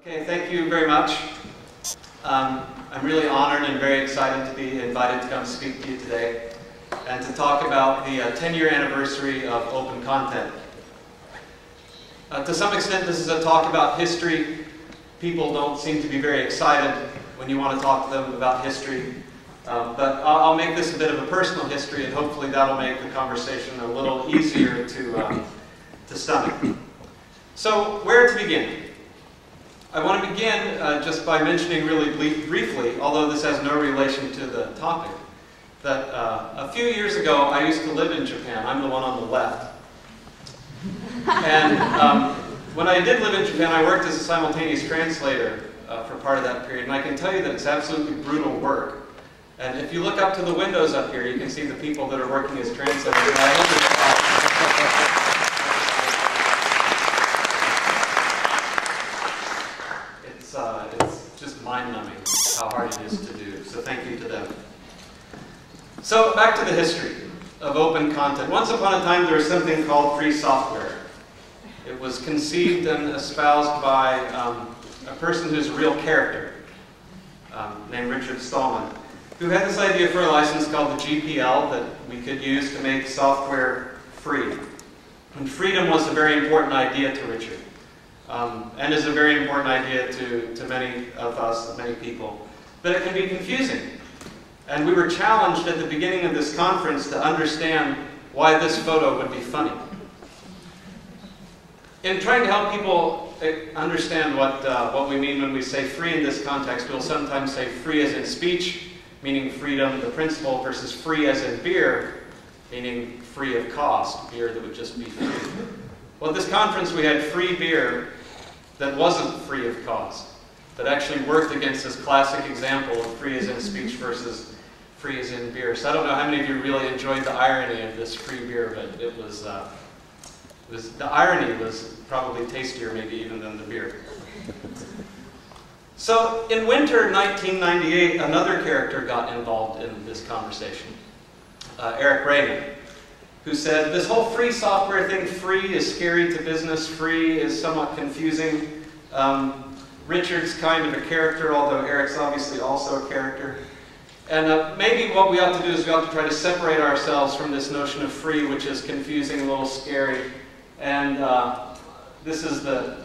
Okay, thank you very much. I'm really honored and very excited to be invited to come speak to you today and to talk about the 10-year anniversary of OpenContent. To some extent, this is a talk about history. People don't seem to be very excited when you want to talk to them about history. But I'll make this a bit of a personal history, and hopefully that'll make the conversation a little easier to stomach. So, where to begin? I want to begin just by mentioning really briefly, although this has no relation to the topic, that a few years ago I used to live in Japan. I'm the one on the left. And when I did live in Japan, I worked as a simultaneous translator for part of that period. And I can tell you that it's absolutely brutal work. And if you look up to the windows up here, you can see the people that are working as translators. It's just mind-numbing how hard it is to do. So thank you to them. So back to the history of OpenContent. Once upon a time, there was something called free software. It was conceived and espoused by a person who's a real character, named Richard Stallman, who had this idea for a license called the GFDL that we could use to make software free. And freedom was a very important idea to Richard, and is a very important idea to many of us, many people. But it can be confusing. And we were challenged at the beginning of this conference to understand why this photo would be funny. In trying to help people understand what we mean when we say free in this context, we'll sometimes say free as in speech, meaning freedom, the principle, versus free as in beer, meaning free of cost, beer that would just be free. Well, at this conference we had free beer that wasn't free of cost, that actually worked against this classic example of free as in speech versus free as in beer. So I don't know how many of you really enjoyed the irony of this free beer, but the irony was probably tastier maybe even than the beer. So in winter 1998, another character got involved in this conversation, Eric Raymond, who said, this whole free software thing, free is scary to business, free is somewhat confusing. Richard's kind of a character, although Eric's obviously also a character. And maybe what we ought to do is we ought to try to separate ourselves from this notion of free, which is confusing, a little scary. And this is the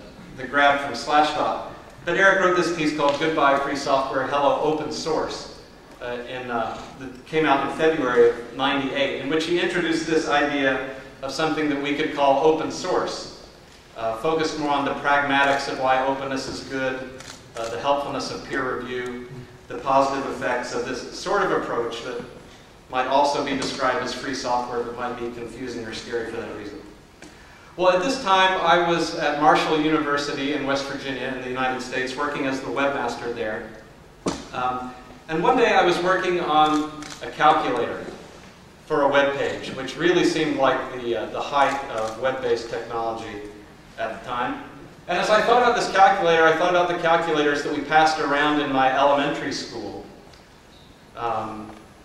grab from Slashdot. But Eric wrote this piece called Goodbye Free Software, Hello Open Source, that came out in February of '98, in which he introduced this idea of something that we could call open source, focused more on the pragmatics of why openness is good, the helpfulness of peer review, the positive effects of this sort of approach that might also be described as free software but might be confusing or scary for that reason. Well, at this time, I was at Marshall University in West Virginia in the United States, working as the webmaster there. And one day I was working on a calculator for a web page, which really seemed like the height of web-based technology at the time. And as I thought about this calculator, I thought about the calculators that we passed around in my elementary school,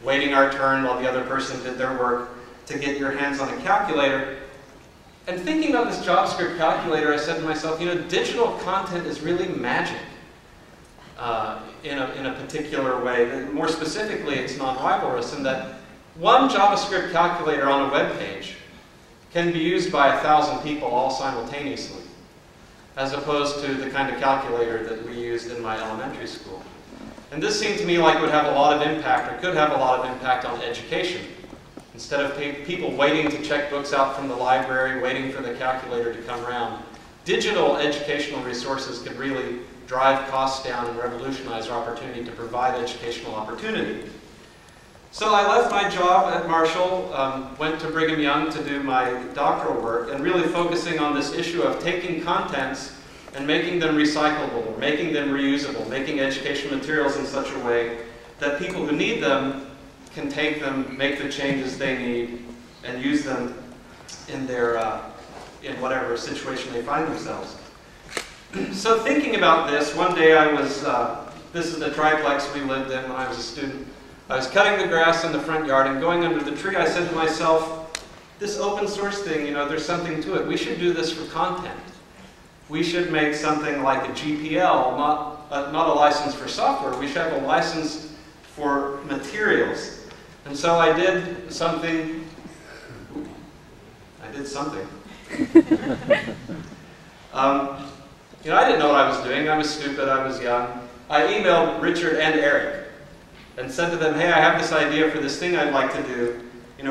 waiting our turn while the other person did their work to get your hands on a calculator. And thinking about this JavaScript calculator, I said to myself, you know, digital content is really magic in a particular way. More specifically, it's non-rivalrous in that one JavaScript calculator on a web page can be used by 1,000 people all simultaneously, as opposed to the kind of calculator that we used in my elementary school. And this seemed to me like it would have a lot of impact, or could have a lot of impact on education. Instead of people waiting to check books out from the library, waiting for the calculator to come around, digital educational resources could really drive costs down and revolutionize our opportunity to provide educational opportunity. So I left my job at Marshall, went to Brigham Young to do my doctoral work, and really focusing on this issue of taking contents and making them recyclable, or making them reusable, making educational materials in such a way that people who need them can take them, make the changes they need, and use them in in whatever situation they find themselves. So thinking about this, one day I was, this is the triplex we lived in when I was a student. I was cutting the grass in the front yard, and going under the tree, I said to myself, this open source thing, you know, there's something to it. We should do this for content. we should make something like a GPL, not a license for software. We should have a license for materials. And so I did something. I didn't know what I was doing. I was stupid. I was young. I emailed Richard and Eric and said to them, hey, I have this idea for this thing I'd like to do.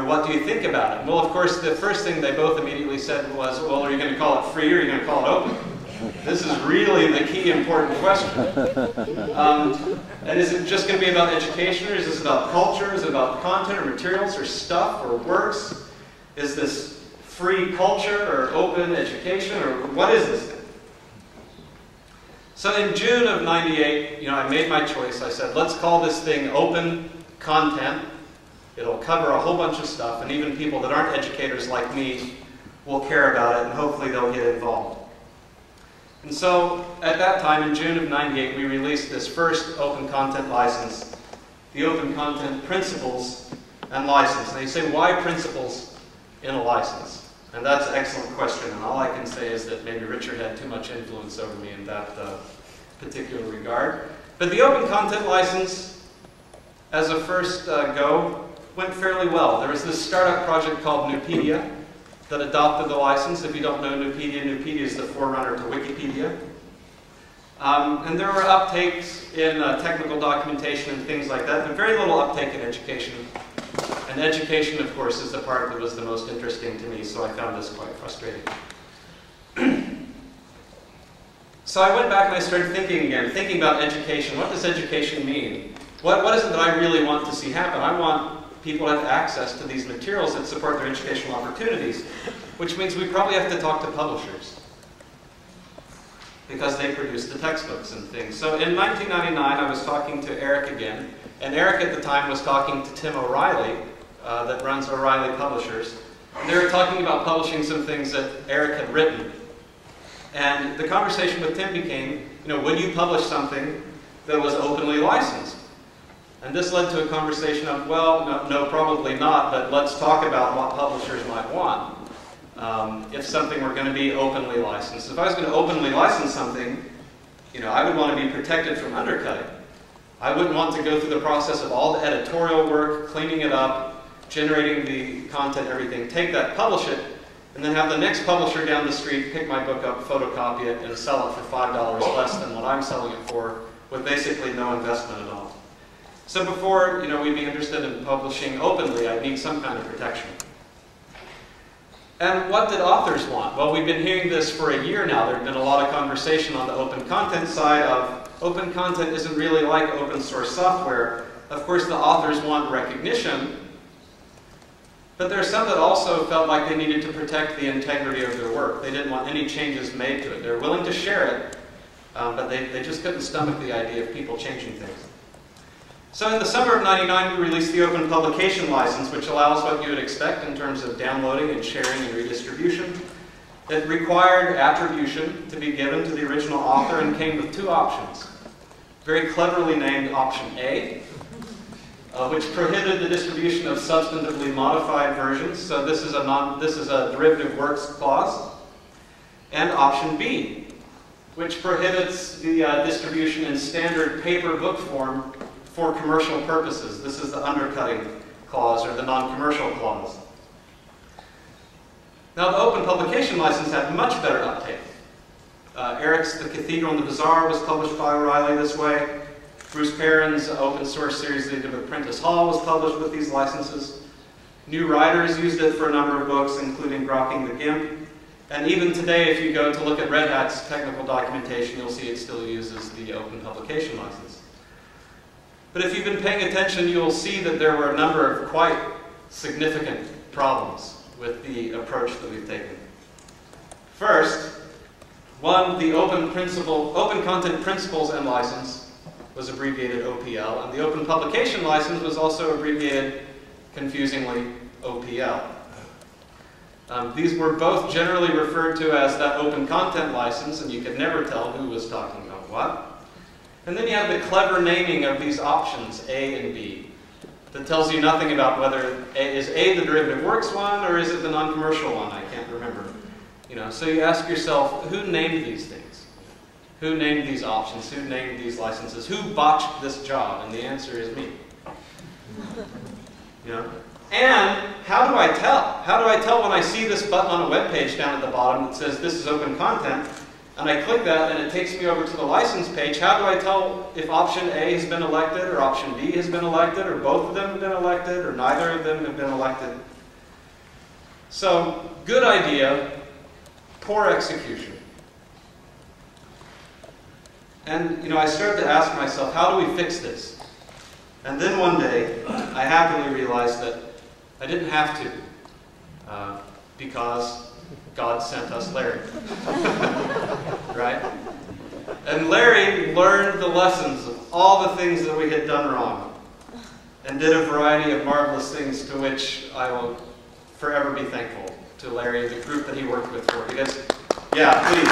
What do you think about it? Well, of course, the first thing they both immediately said was, well, are you going to call it free or are you going to call it open? This is really the key important question. And is it just going to be about education, or is this about culture? Is it about content or materials or stuff or works? Is this free culture or open education, or what is this thing? So in June of '98, I made my choice. I said, let's call this thing OpenContent. It'll cover a whole bunch of stuff, and even people that aren't educators like me will care about it, and hopefully they'll get involved. And so, at that time, in June of '98, we released this first OpenContent license, the OpenContent Principles and License. Now you say, why principles in a license? And that's an excellent question, and all I can say is that maybe Richard had too much influence over me in that particular regard. But the OpenContent license, as a first go, went fairly well. There was this startup project called Nupedia that adopted the license. If you don't know Nupedia, Nupedia is the forerunner to Wikipedia. And there were uptakes in technical documentation and things like that, but very little uptake in education. And education, of course, is the part that was the most interesting to me, so I found this quite frustrating. So I went back and I started thinking again, thinking about education. What does education mean? What is it that I really want to see happen? I want people to have access to these materials that support their educational opportunities, which means we probably have to talk to publishers, because they produce the textbooks and things. So in 1999, I was talking to Eric again, and Eric at the time was talking to Tim O'Reilly, that runs O'Reilly Publishers. And they were talking about publishing some things that Eric had written. And the conversation with Tim became, would you publish something that was openly licensed? And this led to a conversation of, well, no, probably not, but let's talk about what publishers might want. If something were going to be openly licensed. If I was going to openly license something, I would want to be protected from undercutting. I wouldn't want to go through the process of all the editorial work, cleaning it up, generating the content, everything, take that, publish it, and then have the next publisher down the street pick my book up, photocopy it, and sell it for $5 less than what I'm selling it for, with basically no investment at all. So before we'd be interested in publishing openly, I'd need some kind of protection. And what did authors want? Well, we've been hearing this for a year now. There's been a lot of conversation on the open content side of open content isn't really like open source software. Of course, the authors want recognition, but there are some that also felt like they needed to protect the integrity of their work. They didn't want any changes made to it. They're willing to share it, but they just couldn't stomach the idea of people changing things. So in the summer of '99, we released the Open Publication License, which allows what you would expect in terms of downloading and sharing and redistribution. It required attribution to be given to the original author and came with two options. Very cleverly named Option A, which prohibited the distribution of substantively modified versions. So this is a derivative works clause. And Option B, which prohibits the distribution in standard paper book form for commercial purposes. This is the undercutting clause, or the non-commercial clause. Now, the Open Publication License had much better uptake. Eric's The Cathedral and the Bazaar was published by O'Reilly this way. Bruce Perrin's open source series they did with Prentice Hall was published with these licenses. New writers used it for a number of books, including Grokking the GIMP. And even today, if you go to look at Red Hat's technical documentation, you'll see it still uses the Open Publication License. But if you've been paying attention, you'll see that there were a number of quite significant problems with the approach that we've taken. First, one, the Open Content Principles and License was abbreviated OPL, and the Open Publication License was also abbreviated, confusingly, OPL. These were both generally referred to as that Open Content License, and you could never tell who was talking about what. And then you have the clever naming of these options, A and B, that tells you nothing about whether is A the derivative works one, or is it the non-commercial one? I can't remember. So you ask yourself, who named these things? Who named these options? Who named these licenses? Who botched this job? And the answer is me. And how do I tell? How do I tell when I see this button on a web page down at the bottom that says this is open content, and I click that and it takes me over to the license page? How do I tell if option A has been elected, or option B has been elected, or both of them have been elected, or neither of them have been elected? So, good idea, poor execution. And I started to ask myself, how do we fix this? And then one day, I happily realized that I didn't have to, because God sent us Larry. Right? And Larry learned the lessons of all the things that we had done wrong, and did a variety of marvelous things to which I will forever be thankful to Larry and the group that he worked with for. Because, yeah, please.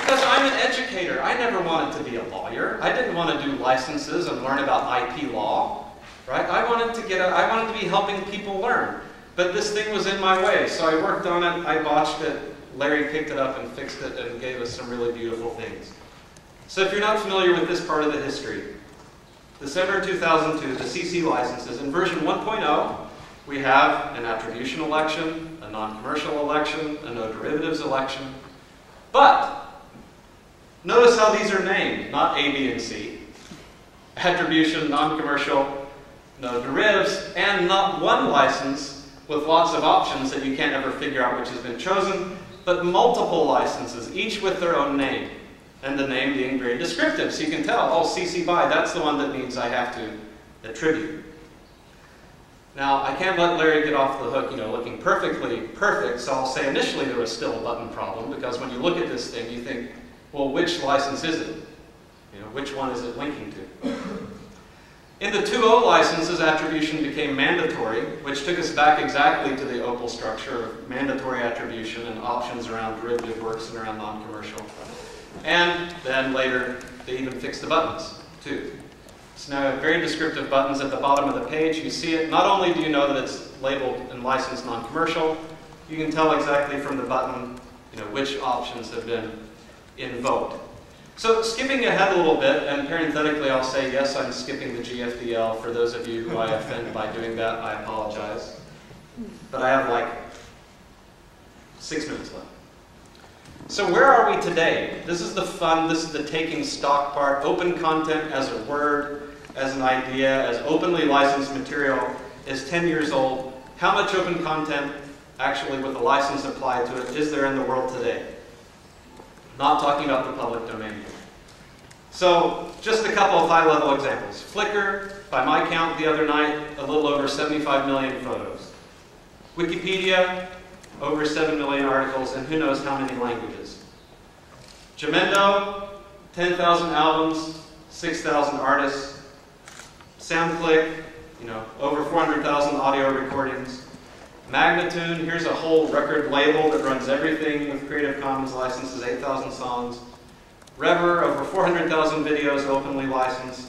Because I'm an educator. I never wanted to be a lawyer. I didn't want to do licenses and learn about IP law. Right? I wanted to be helping people learn. But this thing was in my way, so I worked on it, I botched it, Larry picked it up and fixed it and gave us some really beautiful things. So if you're not familiar with this part of the history, December 2002, the CC licenses, in version 1.0, we have an attribution election, a non-commercial election, a no derivatives election. But notice how these are named, not A, B, and C. Attribution, non-commercial, no derivatives, and not one license with lots of options that you can't ever figure out which has been chosen, but multiple licenses, each with their own name, and the name being very descriptive, so you can tell, oh, CC BY, that's the one that means I have to attribute. Now, I can't let Larry get off the hook, looking perfectly perfect, so I'll say initially there was still a button problem, because when you look at this thing, you think, well, which license is it? Which one is it linking to? In the 2.0 licenses, attribution became mandatory, which took us back exactly to the Opal structure of mandatory attribution and options around derivative works and around non-commercial. And then later, they even fixed the buttons, too. So now we have very descriptive buttons at the bottom of the page. You see it. Not only do you know that it's labeled and licensed non-commercial, you can tell exactly from the button which options have been invoked. So skipping ahead a little bit, and parenthetically I'll say, yes, I'm skipping the GFDL. For those of you who I offend by doing that, I apologize. But I have like 6 minutes left. So where are we today? This is the fun, this is the taking stock part. Open content as a word, as an idea, as openly licensed material is 10 years old. How much open content, actually with a license applied to it, is there in the world today? Not talking about the public domain. So, just a couple of high-level examples. Flickr, by my count the other night, a little over 75 million photos. Wikipedia, over 7 million articles, and who knows how many languages. Jamendo, 10,000 albums, 6,000 artists. SoundClick, over 400,000 audio recordings. Magnitude, here's a whole record label that runs everything with Creative Commons licenses, 8,000 songs. Rever, over 400,000 videos openly licensed.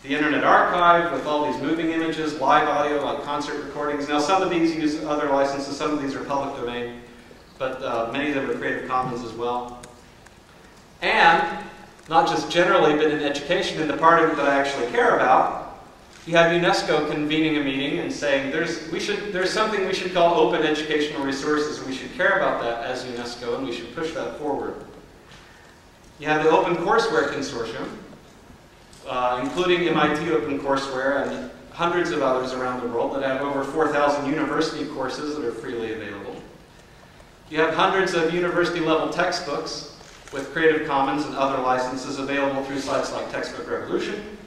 The Internet Archive with all these moving images, live audio like concert recordings. Now some of these use other licenses, some of these are public domain, but many of them are Creative Commons as well. And, not just generally, but in education, in the part of it that I actually care about, you have UNESCO convening a meeting and saying there's something we should call open educational resources, and we should care about that as UNESCO, and we should push that forward. You have the Open Courseware Consortium, including MIT OpenCourseware and hundreds of others around the world that have over 4,000 university courses that are freely available. You have hundreds of university-level textbooks with Creative Commons and other licenses available through sites like Textbook Revolution.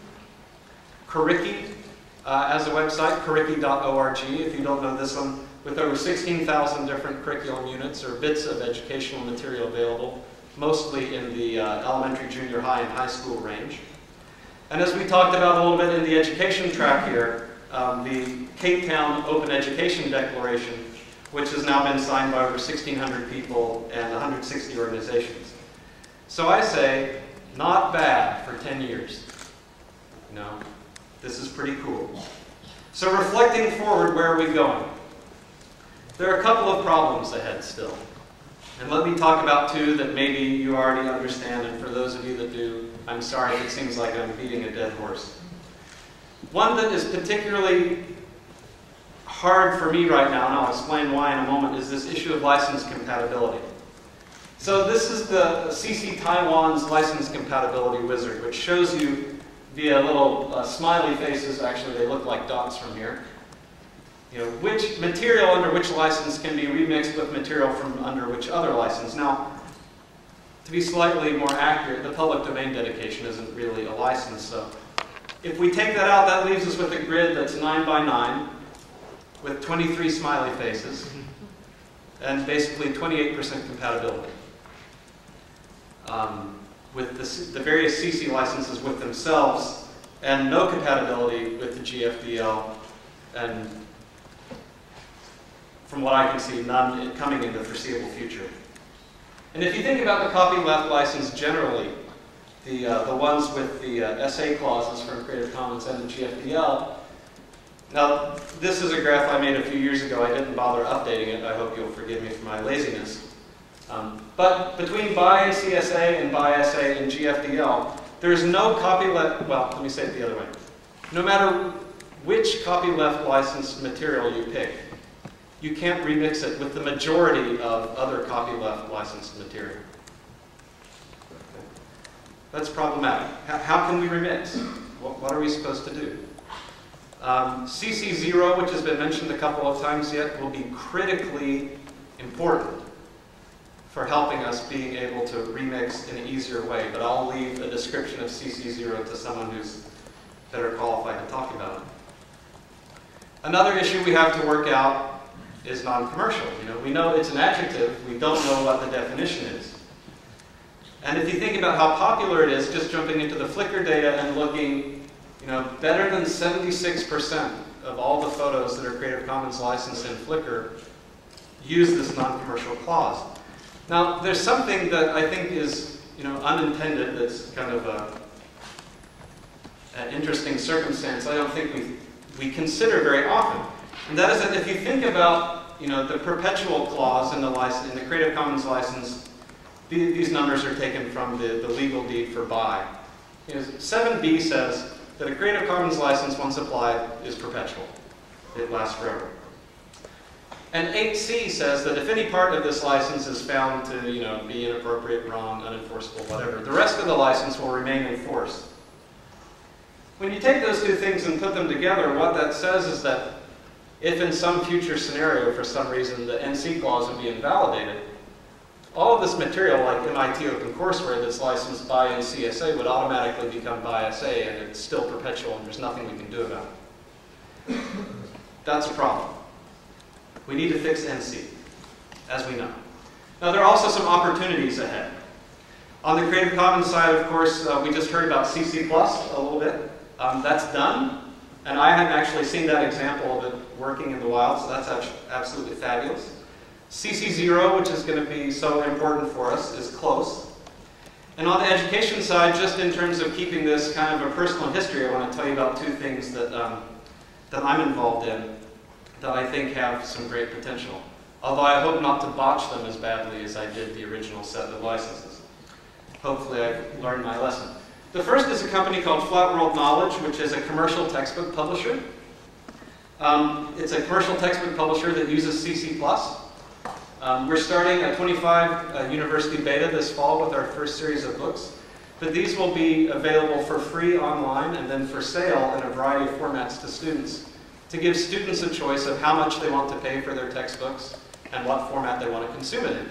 Curriki as a website, curriki.org, if you don't know this one, with over 16,000 different curriculum units or bits of educational material available, mostly in the elementary, junior high, and high school range. And as we talked about a little bit in the education track here, the Cape Town Open Education Declaration, which has now been signed by over 1,600 people and 160 organizations. So I say, not bad for 10 years. This is pretty cool. So reflecting forward, where are we going? There are a couple of problems ahead still. And let me talk about two that maybe you already understand, and for those of you that do, I'm sorry if it seems like I'm beating a dead horse. One that is particularly hard for me right now, and I'll explain why in a moment, is this issue of license compatibility. So this is the CC Taiwan's license compatibility wizard, which shows you via little smiley faces, actually they look like dots from here, which material under which license can be remixed with material from under which other license. Now, to be slightly more accurate, the public domain dedication isn't really a license, so if we take that out, that leaves us with a grid that's 9 by 9 with 23 smiley faces and basically 28% compatibility. With the various CC licenses with themselves, and no compatibility with the GFDL, and from what I can see, none coming in the foreseeable future. And if you think about the copyleft license generally, the ones with the SA clauses from Creative Commons and the GFDL, now this is a graph I made a few years ago. I didn't bother updating it. I hope you'll forgive me for my laziness. But between BY and CSA and BY SA and GFDL, there's no copyleft, well, let me say it the other way. No matter which copyleft licensed material you pick, you can't remix it with the majority of other copyleft licensed material. Okay. That's problematic. How can we remix? What are we supposed to do? CC0, which has been mentioned a couple of times yet, will be critically important for helping us being able to remix in an easier way, but I'll leave a description of CC0 to someone who's better qualified to talk about it. Another issue we have to work out is non-commercial. We know it's an adjective, we don't know what the definition is. And if you think about how popular it is, just jumping into the Flickr data and looking, better than 76% of all the photos that are Creative Commons licensed in Flickr use this non-commercial clause. Now, there's something that I think is, unintended, that's kind of an interesting circumstance I don't think we consider very often. And that is that if you think about, the perpetual clause in the Creative Commons license, these numbers are taken from the legal deed for BY. 7b says that a Creative Commons license, once applied, is perpetual. It lasts forever. And 8c says that if any part of this license is found to be inappropriate, wrong, unenforceable, whatever, the rest of the license will remain in force. When you take those two things and put them together, what that says is that if in some future scenario, for some reason, the NC clause would be invalidated, all of this material, like MIT OpenCourseware that's licensed by CSA, would automatically become by SA, and it's still perpetual, and there's nothing we can do about it. That's a problem. We need to fix NC, as we know. Now, there are also some opportunities ahead. On the Creative Commons side, of course, we just heard about CC+ a little bit. That's done, and I hadn't actually seen that example of it working in the wild, so that's absolutely fabulous. CC0, which is going to be so important for us, is close. And on the education side, just in terms of keeping this kind of a personal history, I want to tell you about two things that I'm involved in that I think have some great potential. Although I hope not to botch them as badly as I did the original set of licenses. Hopefully I've learned my lesson. The first is a company called Flatworld Knowledge, which is a commercial textbook publisher. It's a commercial textbook publisher that uses CC+. We're starting a 25 university beta this fall with our first series of books. But these will be available for free online and then for sale in a variety of formats to students, to give students a choice of how much they want to pay for their textbooks and what format they want to consume it in.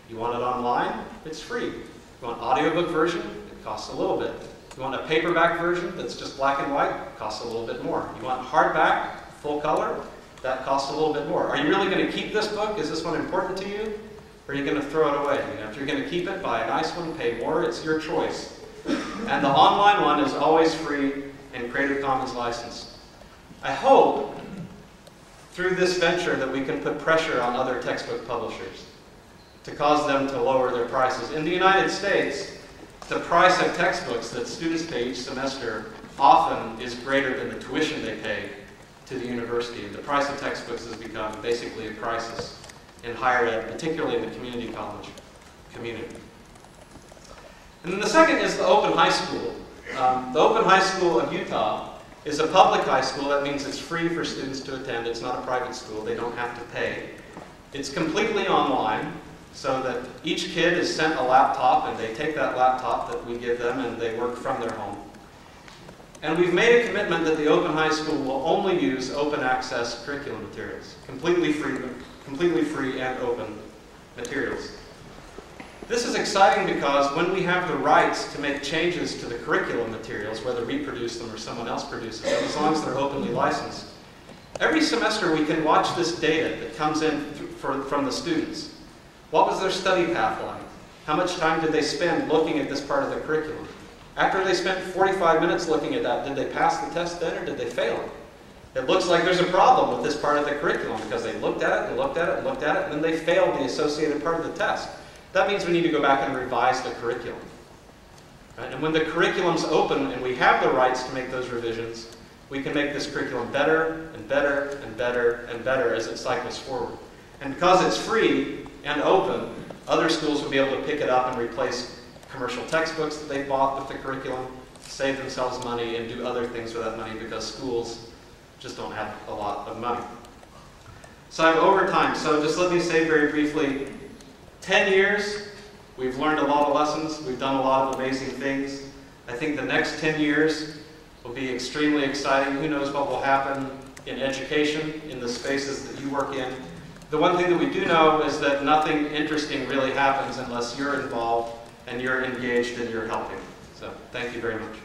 You want it online? It's free. You want an audiobook version? It costs a little bit. You want a paperback version that's just black and white? It costs a little bit more. You want hardback, full color? That costs a little bit more. Are you really going to keep this book? Is this one important to you? Or are you going to throw it away? If you're going to keep it, buy a nice one, pay more. It's your choice. And the online one is always free and Creative Commons licensed. I hope through this venture that we can put pressure on other textbook publishers to cause them to lower their prices. In the United States, the price of textbooks that students pay each semester often is greater than the tuition they pay to the university. The price of textbooks has become basically a crisis in higher ed, particularly in the community college community. And then the second is the Open High School. The Open High School of Utah is a public high school. That means it's free for students to attend. It's not a private school. They don't have to pay. It's completely online, so that each kid is sent a laptop, and they take that laptop that we give them, and they work from their home. And we've made a commitment that the Open High School will only use open access curriculum materials, completely free and open materials. This is exciting because when we have the rights to make changes to the curriculum materials, whether we produce them or someone else produces them, as long as they're openly licensed, every semester we can watch this data that comes in from the students. What was their study path like? How much time did they spend looking at this part of the curriculum? After they spent 45 minutes looking at that, did they pass the test then or did they fail? It looks like there's a problem with this part of the curriculum because they looked at it and looked at it and looked at it, and then they failed the associated part of the test. That means we need to go back and revise the curriculum. Right? And when the curriculum's open and we have the rights to make those revisions, we can make this curriculum better and better and better and better as it cycles forward. And because it's free and open, other schools will be able to pick it up and replace commercial textbooks that they bought with the curriculum, save themselves money, and do other things with that money because schools just don't have a lot of money. So I'm over time, so just let me say very briefly, 10 years, we've learned a lot of lessons, we've done a lot of amazing things. I think the next 10 years will be extremely exciting. Who knows what will happen in education, in the spaces that you work in. The one thing that we do know is that nothing interesting really happens unless you're involved and you're engaged and you're helping. So thank you very much.